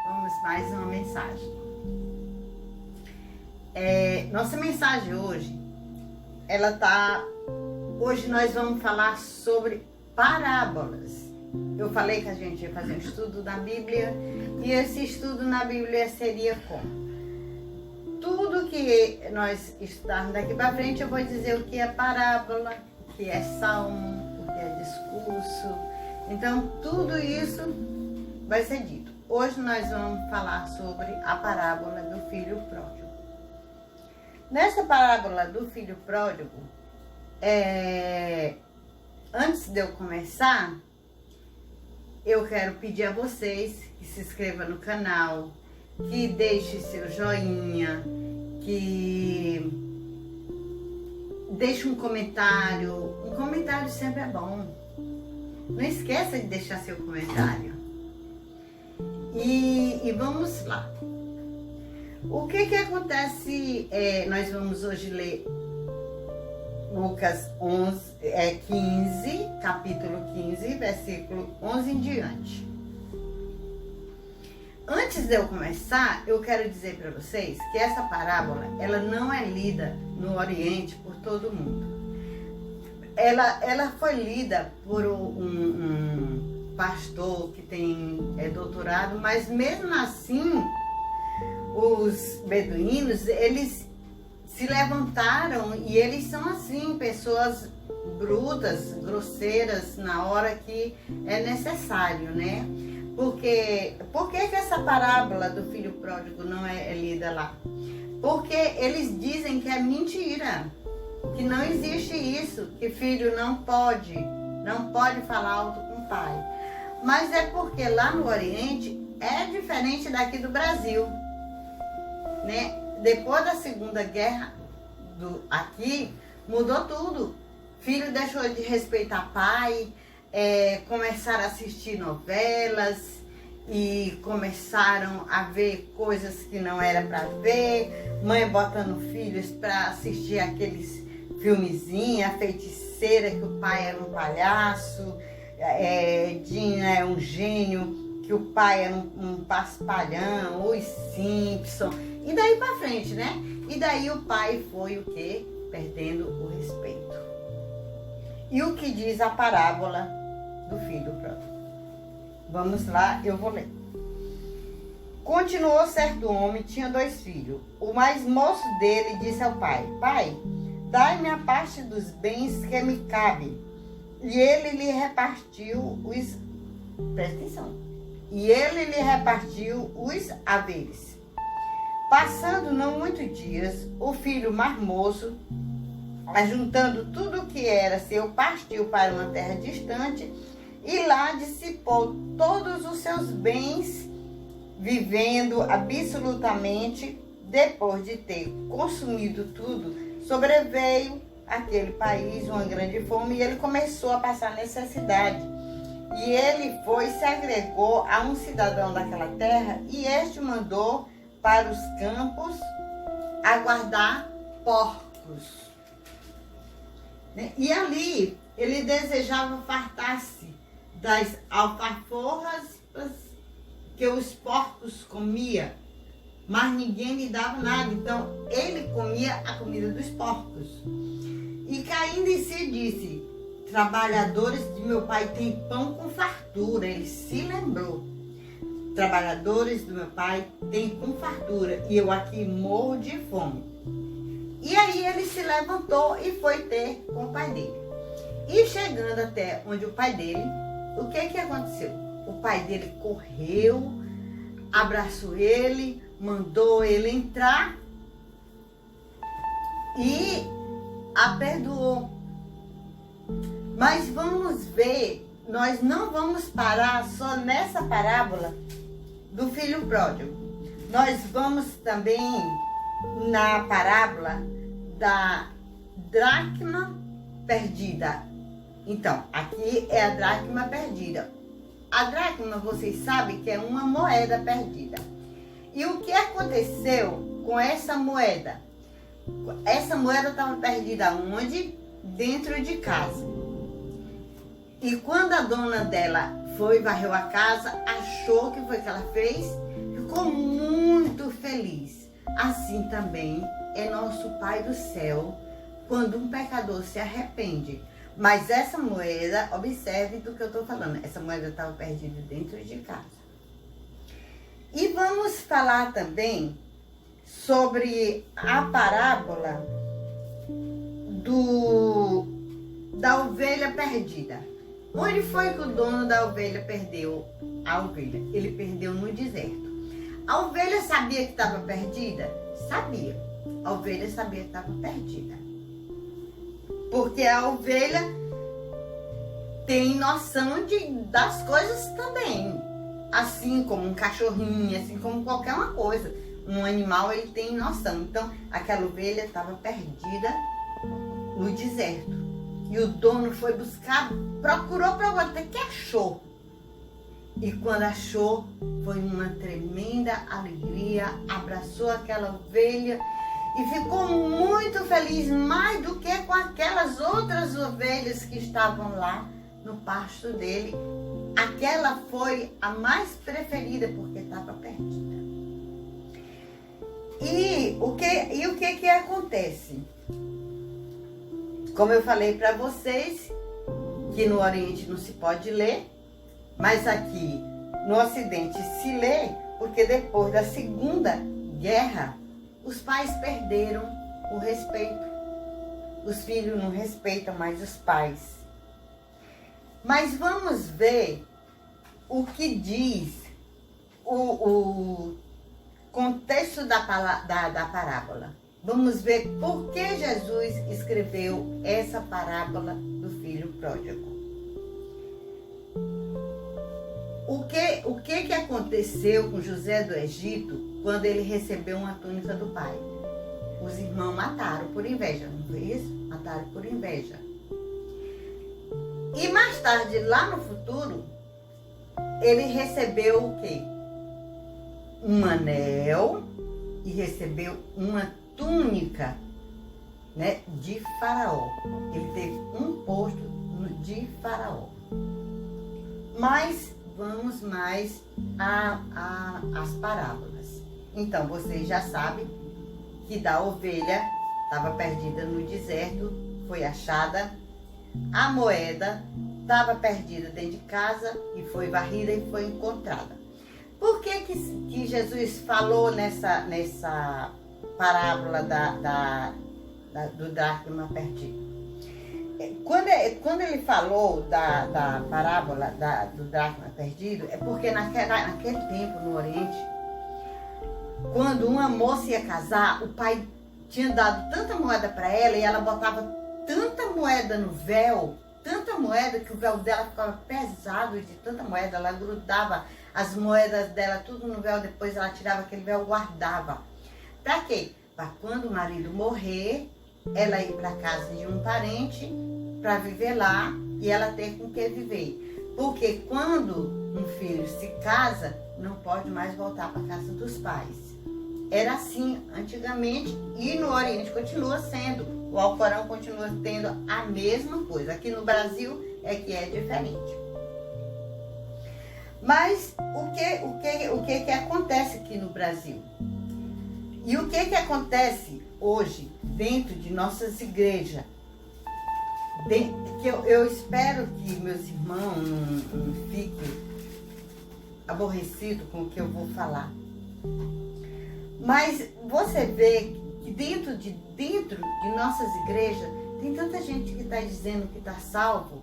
Vamos mais uma mensagem. Nossa mensagem hoje, hoje nós vamos falar sobre parábolas. Eu falei que a gente ia fazer um estudo na Bíblia, e esse estudo na Bíblia seria como? Tudo que nós estudarmos daqui para frente, eu vou dizer o que é parábola, o que é salmo, o que é discurso. Então, tudo isso vai ser dito. Hoje nós vamos falar sobre a parábola do filho pródigo. Nessa parábola do filho pródigo, antes de eu começar, eu quero pedir a vocês que se inscrevam no canal, que deixe seu joinha, que deixe um comentário. Um comentário sempre é bom. Não esqueça de deixar seu comentário. E vamos lá. O que acontece? Nós vamos hoje ler Lucas 15, capítulo 15, versículo 11 em diante. Antes de eu começar, eu quero dizer para vocês que essa parábola, ela não é lida no Oriente por todo mundo. Ela foi lida por um pastor que tem doutorado, mas mesmo assim, os beduínos, eles se levantaram e eles são assim, pessoas brutas, grosseiras na hora que é necessário, né? Por que essa parábola do filho pródigo não é lida lá? Porque eles dizem que é mentira, que não existe isso, que filho não pode falar alto com o pai. Mas é porque lá no Oriente é diferente daqui do Brasil, né? Depois da Segunda Guerra, aqui, mudou tudo. Filho deixou de respeitar pai, começaram a assistir novelas e começaram a ver coisas que não era para ver. Mãe botando filhos para assistir aqueles filmezinhos, a feiticeira, que o pai era um palhaço, Dina é um gênio, que o pai era um paspalhão, os Simpson, e daí para frente, né? E daí o pai foi o quê? Perdendo o respeito. E o que diz a parábola do filho pródigo? Vamos lá, eu vou ler. Continuou certo homem, tinha 2 filhos. O mais moço dele disse ao pai: Pai, dai-me a parte dos bens que me cabe. E ele lhe repartiu os... Presta atenção. E ele lhe repartiu os haveres. Passando não muitos dias, o filho mais moço, ajuntando tudo o que era seu, partiu para uma terra distante e lá dissipou todos os seus bens, vivendo absolutamente. Depois de ter consumido tudo, sobreveio àquele país uma grande fome e ele começou a passar necessidade. E ele foi e se agregou a um cidadão daquela terra, e este mandou para os campos aguardar porcos. E ali ele desejava fartar-se das alfaforras que os porcos comiam, mas ninguém lhe dava nada. Então ele comia a comida dos porcos. E caindo em si disse: trabalhadores de meu pai têm pão com fartura. Ele se lembrou: trabalhadores do meu pai têm com fartura, e eu aqui morro de fome. E aí ele se levantou e foi ter com o pai dele. E chegando até onde o pai dele, o que aconteceu? O pai dele correu, abraçou ele, mandou ele entrar e a perdoou. Mas vamos ver, nós não vamos parar só nessa parábola do filho pródigo. Nós vamos também na parábola da dracma perdida. Então, aqui é a dracma perdida. A dracma, vocês sabem que é uma moeda perdida. E o que aconteceu com essa moeda? Essa moeda estava perdida onde? Dentro de casa. E quando a dona dela foi, varreu a casa, achou, o que foi que ela fez? ficou muito feliz. Assim também é nosso Pai do céu quando um pecador se arrepende. Mas essa moeda, observe do que eu estou falando, essa moeda estava perdida dentro de casa. E vamos falar também sobre a parábola da ovelha perdida. Onde foi que o dono da ovelha perdeu a ovelha? Ele perdeu no deserto. A ovelha sabia que estava perdida? Sabia. A ovelha sabia que estava perdida. Porque a ovelha tem noção das coisas também. Assim como um cachorrinho, assim como qualquer uma coisa. Um animal, ele tem noção. Então, aquela ovelha estava perdida no deserto. E o dono foi buscar, procurou até que achou. E quando achou, foi uma tremenda alegria, abraçou aquela ovelha e ficou muito feliz, mais do que com aquelas outras ovelhas que estavam lá no pasto dele. Aquela foi a mais preferida porque estava perdida. E o que acontece? Como eu falei para vocês, que no Oriente não se pode ler, mas aqui no Ocidente se lê, porque depois da Segunda Guerra, os pais perderam o respeito. Os filhos não respeitam mais os pais. Mas vamos ver o que diz o contexto da parábola. Vamos ver por que Jesus escreveu essa parábola do filho pródigo. O que aconteceu com José do Egito quando ele recebeu uma túnica do pai? Os irmãos mataram por inveja, não foi isso? Mataram por inveja. E mais tarde, lá no futuro, ele recebeu o quê? Um anel e recebeu uma túnica, né, de Faraó. Ele teve um posto de Faraó. Mas vamos mais às parábolas. Então, vocês já sabem que da ovelha estava perdida no deserto, foi achada. A moeda estava perdida dentro de casa e foi varrida e foi encontrada. Por que Jesus falou nessa parábola do dracma perdido? Quando ele falou da parábola do dracma perdido, é porque naquele tempo no Oriente, quando uma moça ia casar, o pai tinha dado tanta moeda para ela e ela botava tanta moeda no véu, tanta moeda que o véu dela ficava pesado de tanta moeda, ela grudava as moedas dela tudo no véu, depois ela tirava aquele véu e guardava. Para quê? Para quando o marido morrer, ela ir para casa de um parente para viver lá e ela ter com que viver. Porque quando um filho se casa, não pode mais voltar para casa dos pais. Era assim antigamente e no Oriente continua sendo. O Alcorão continua tendo a mesma coisa. Aqui no Brasil é que é diferente. Mas o que acontece aqui no Brasil? E o que acontece hoje dentro de nossas igrejas? Que eu espero que meus irmãos não fiquem aborrecidos com o que eu vou falar. Mas você vê que dentro de nossas igrejas tem tanta gente que está dizendo que está salvo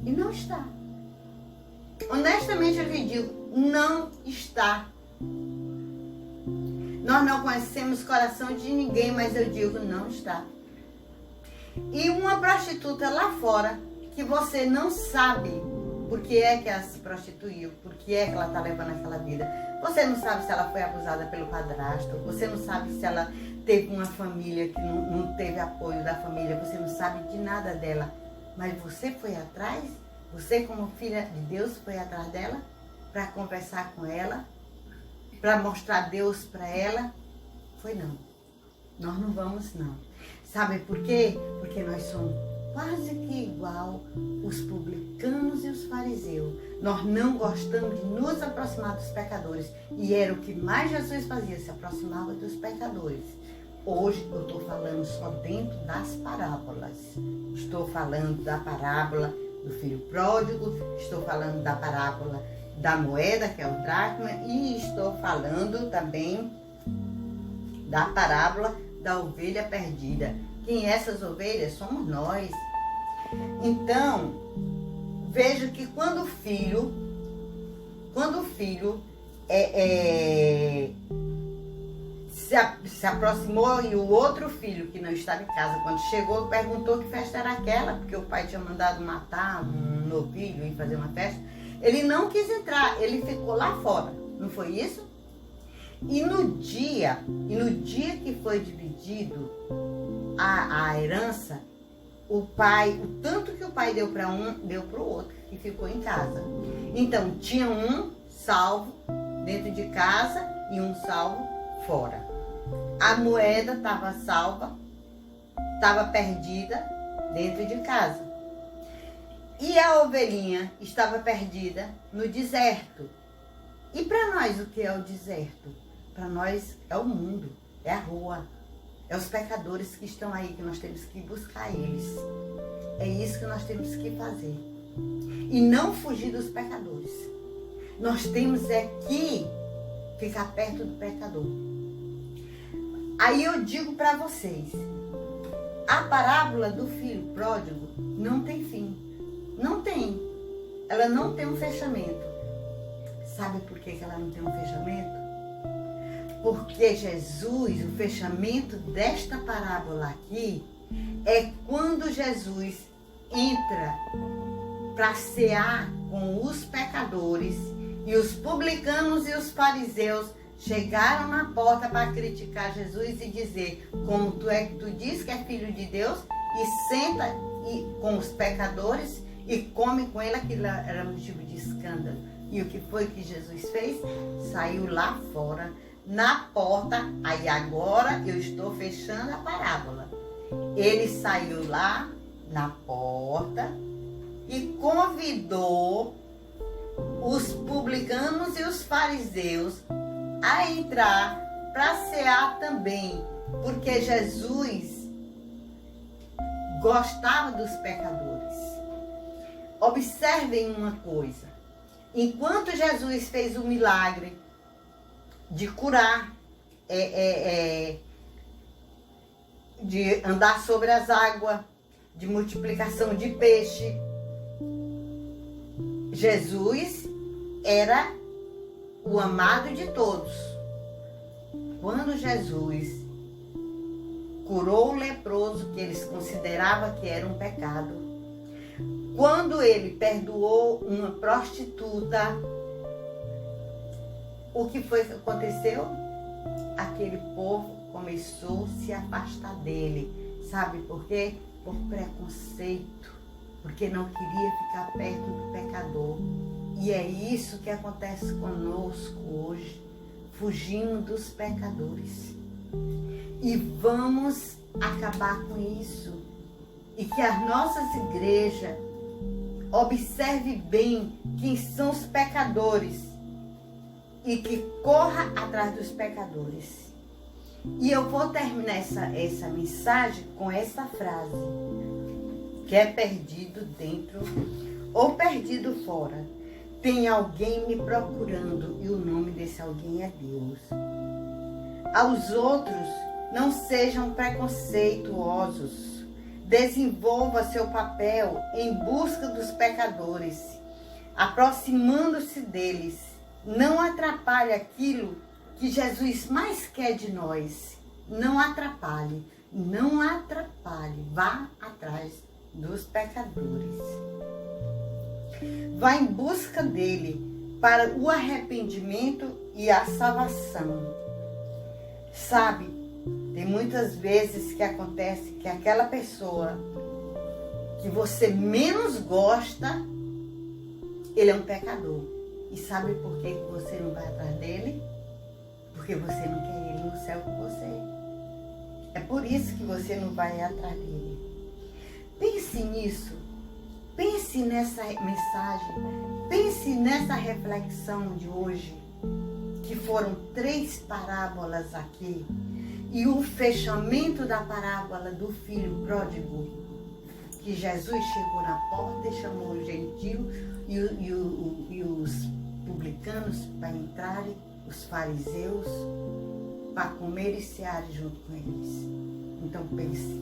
e não está. Honestamente eu lhe digo, não está. Nós não conhecemos o coração de ninguém, mas eu digo, não está. E uma prostituta lá fora, que você não sabe por que é que ela se prostituiu, por que é que ela está levando aquela vida. Você não sabe se ela foi abusada pelo padrasto, você não sabe se ela teve uma família que não teve apoio da família, você não sabe de nada dela. Mas você foi atrás? Você, como filha de Deus, foi atrás dela para conversar com ela, para mostrar Deus para ela? Foi não. Nós não vamos não. Sabe por quê? Porque nós somos quase que igual os publicanos e os fariseus. Nós não gostamos de nos aproximar dos pecadores. E era o que mais Jesus fazia, se aproximava dos pecadores. Hoje eu estou falando só dentro das parábolas. Estou falando da parábola do filho pródigo, estou falando da parábola da moeda, que é o dracma, e estou falando também da parábola da ovelha perdida. Quem essas ovelhas somos nós. Então, vejo que quando o filho se aproximou, e o outro filho que não estava em casa, quando chegou, perguntou que festa era aquela, porque o pai tinha mandado matar um novilho e fazer uma festa. Ele não quis entrar, ele ficou lá fora, não foi isso? E no dia que foi dividido a herança, o tanto que o pai deu para um, deu para o outro, que ficou em casa. Então, tinha um salvo dentro de casa e um salvo fora. A moeda estava salva, estava perdida dentro de casa. E a ovelhinha estava perdida no deserto. E para nós, o que é o deserto? Para nós é o mundo, é a rua, é os pecadores que estão aí, que nós temos que buscar eles. É isso que nós temos que fazer. E não fugir dos pecadores. Nós temos que ficar perto do pecador. Aí eu digo para vocês, a parábola do filho pródigo não tem fim. Não tem. Ela não tem um fechamento. Sabe por que ela não tem um fechamento? Porque Jesus, o fechamento desta parábola aqui, é quando Jesus entra para cear com os pecadores, e os publicanos e os fariseus chegaram na porta para criticar Jesus e dizer: como tu diz que é filho de Deus, e senta com os pecadores e come com ele. Aquilo era motivo de escândalo. E o que foi que Jesus fez? Saiu lá fora, na porta. Aí agora eu estou fechando a parábola. Ele saiu lá na porta e convidou os publicanos e os fariseus a entrar para cear também, porque Jesus gostava dos pecadores. Observem uma coisa: enquanto Jesus fez o milagre de curar, de andar sobre as águas, de multiplicação de peixe, Jesus era o amado de todos. Quando Jesus curou o leproso, que eles consideravam que era um pecado, quando ele perdoou uma prostituta, o que foi que aconteceu? Aquele povo começou a se afastar dele. Sabe por quê? Por preconceito, porque não queria ficar perto do pecador. E é isso que acontece conosco hoje. Fugimos dos pecadores. E vamos acabar com isso. E que as nossas igrejas observem bem quem são os pecadores e que corra atrás dos pecadores. E eu vou terminar essa mensagem com essa frase: que é perdido dentro ou perdido fora, tem alguém me procurando, e o nome desse alguém é Deus. Aos outros, não sejam preconceituosos. Desenvolva seu papel em busca dos pecadores, aproximando-se deles. Não atrapalhe aquilo que Jesus mais quer de nós. Não atrapalhe, não atrapalhe. Vá atrás dos pecadores. Vá em busca dele para o arrependimento e a salvação. Sabe, tem muitas vezes que acontece que aquela pessoa que você menos gosta, ele é um pecador. E sabe por que você não vai atrás dele? Porque você não quer ele no céu com você. É por isso que você não vai atrás dele. Pense nisso. Pense nessa mensagem. Pense nessa reflexão de hoje, que foram 3 parábolas aqui. E o fechamento da parábola do filho pródigo, que Jesus chegou na porta e chamou o gentio e os publicanos para entrarem, os fariseus, para comer e cear junto com eles. Então pense,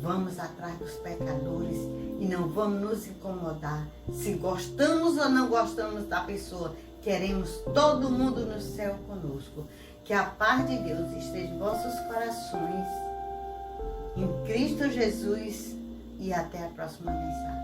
vamos atrás dos pecadores e não vamos nos incomodar. Se gostamos ou não gostamos da pessoa, queremos todo mundo no céu conosco. Que a paz de Deus esteja em vossos corações, em Cristo Jesus, e até a próxima mensagem.